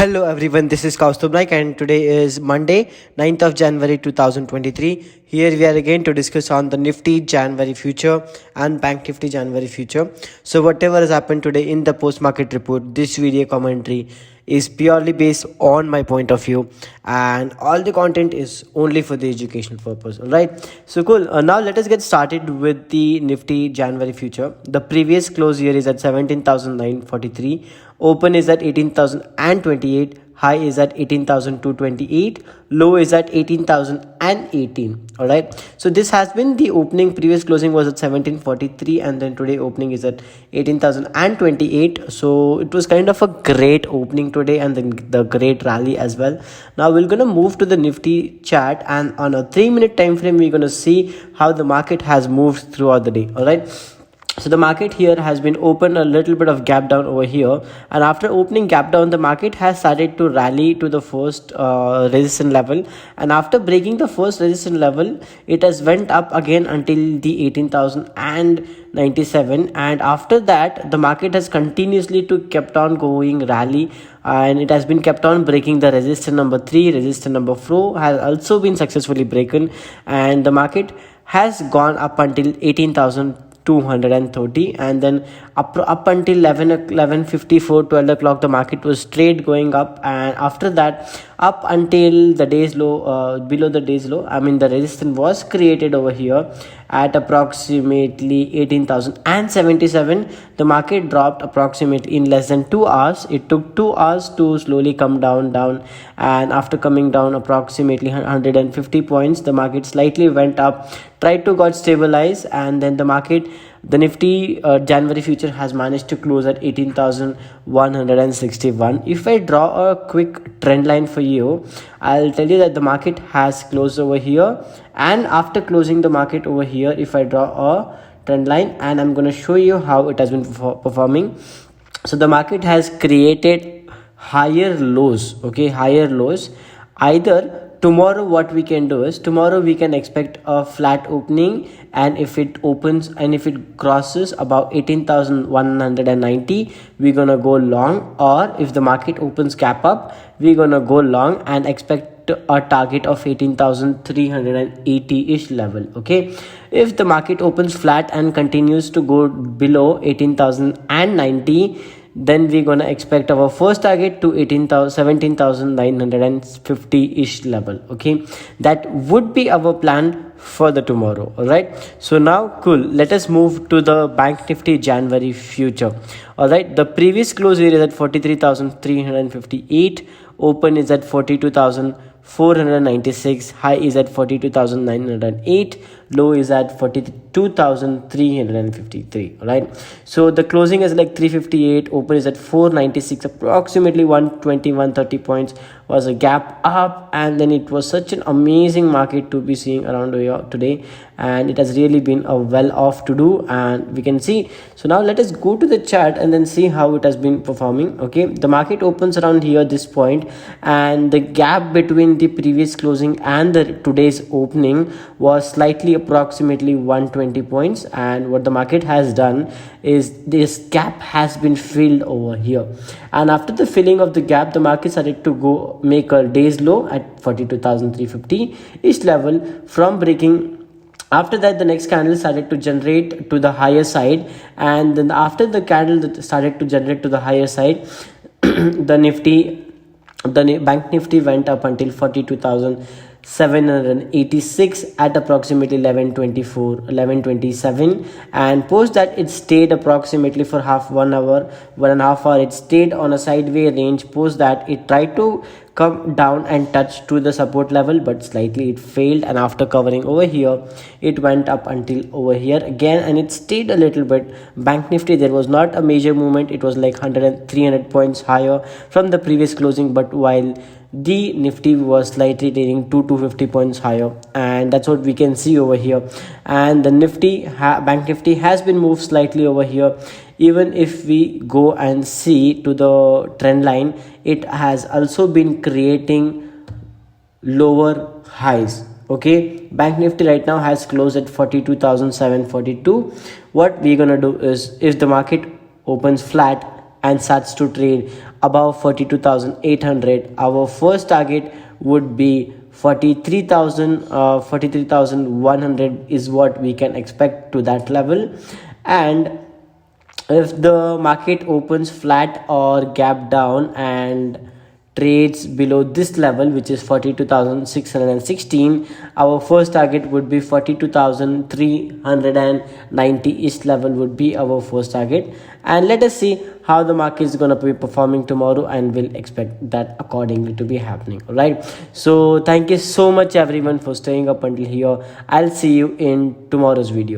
Hello everyone, this is Kaustubh Naik and today is Monday, 9th of January 2023. Here we are again to discuss on the Nifty January future and Bank Nifty January future. So whatever has happened today in the post-market report, this video commentary is purely based on my point of view and all the content is only for the educational purpose. Alright, so cool. Now let us get started with the Nifty January future. The previous close here is at 17,943. Open is at 18,028, high is at 18,228, low is at 18,018. All right, so this has been the opening. Previous closing was at 1743 and then today opening is at 18,028. So it was kind of a great opening today and then the great rally as well. Now we're gonna move to the Nifty chart, and on a 3-minute time frame we're gonna see how the market has moved throughout the day. All right, so the market here has been open a little bit of gap down over here, and after opening gap down the market has started to rally to the first resistance level, and after breaking the first resistance level it has went up again until the 18,097, and after that the market has continuously to kept on going rally, and it has been kept on breaking the resistance number 3. Resistance number 4 has also been successfully broken, and the market has gone up until 18,230, and then up until 11:54, 12 o'clock the market was straight going up, and after that up until the day's low, below the day's low, I mean the resistance was created over here at approximately 18,077. The market dropped approximately in less than 2 hours. It took 2 hours to slowly come down, and after coming down approximately 150 points, the market slightly went up, tried to got stabilized, and then the Nifty January future has managed to close at 18,161. If I draw a quick trend line for you, I'll tell you that the market has closed over here, and after closing the market over here, if I draw a trend line, and I'm going to show you how it has been performing. So the market has created higher lows, okay, higher lows. Either tomorrow what we can do is, tomorrow we can expect a flat opening, and if it opens and if it crosses about 18,190, we're gonna go long, or if the market opens gap up, we're gonna go long and expect a target of 18,380 ish level. Okay, if the market opens flat and continues to go below 18,090, then we're gonna expect our first target to 17,950 ish level. Okay, that would be our plan for the tomorrow. All right, so now cool, let us move to the Bank Nifty January future. All right, the previous close here is at 43,358, open is at 42,496, high is at 42,908, low is at 42,353. all right, so the closing is like 358, open is at 496, approximately 120-130 points was a gap up, and then it was such an amazing market to be seeing around here today, and it has really been a well off to do, and we can see. So now let us go to the chart and then see how it has been performing. Okay, the market opens around here this point, and the gap between the previous closing and the today's opening was slightly approximately 120 points, and what the market has done is this gap has been filled over here, and after the filling of the gap the market started to go make a day's low at 42,350 ish level from breaking. After that the next candle started to generate to the higher side, and then after the candle that started to generate to the higher side the Bank Nifty went up until 42,786 at approximately 11:27, and post that it stayed approximately for 1.5 hour. It stayed on a sideways range. Post that it tried to come down and touch to the support level, but slightly it failed, and after covering over here it went up until over here again, and it stayed a little bit. Bank Nifty, there was not a major movement. It was like 300 points higher from the previous closing, but while the Nifty was slightly trading 250 points higher, and that's what we can see over here. And the Bank Nifty has been moved slightly over here. Even if we go and see to the trend line, it has also been creating lower highs. Okay, Bank Nifty right now has closed at 42,742. What we're gonna do is, if the market opens flat and starts to trade above 42,800, our first target would be 43,100 is what we can expect to that level. And if the market opens flat or gap down and trades below this level, which is 42,616, our first target would be 42,390 ish level would be our first target. And let us see how the market is going to be performing tomorrow, and we'll expect that accordingly to be happening. All right, so thank you so much everyone for staying up until here. I'll see you in tomorrow's video.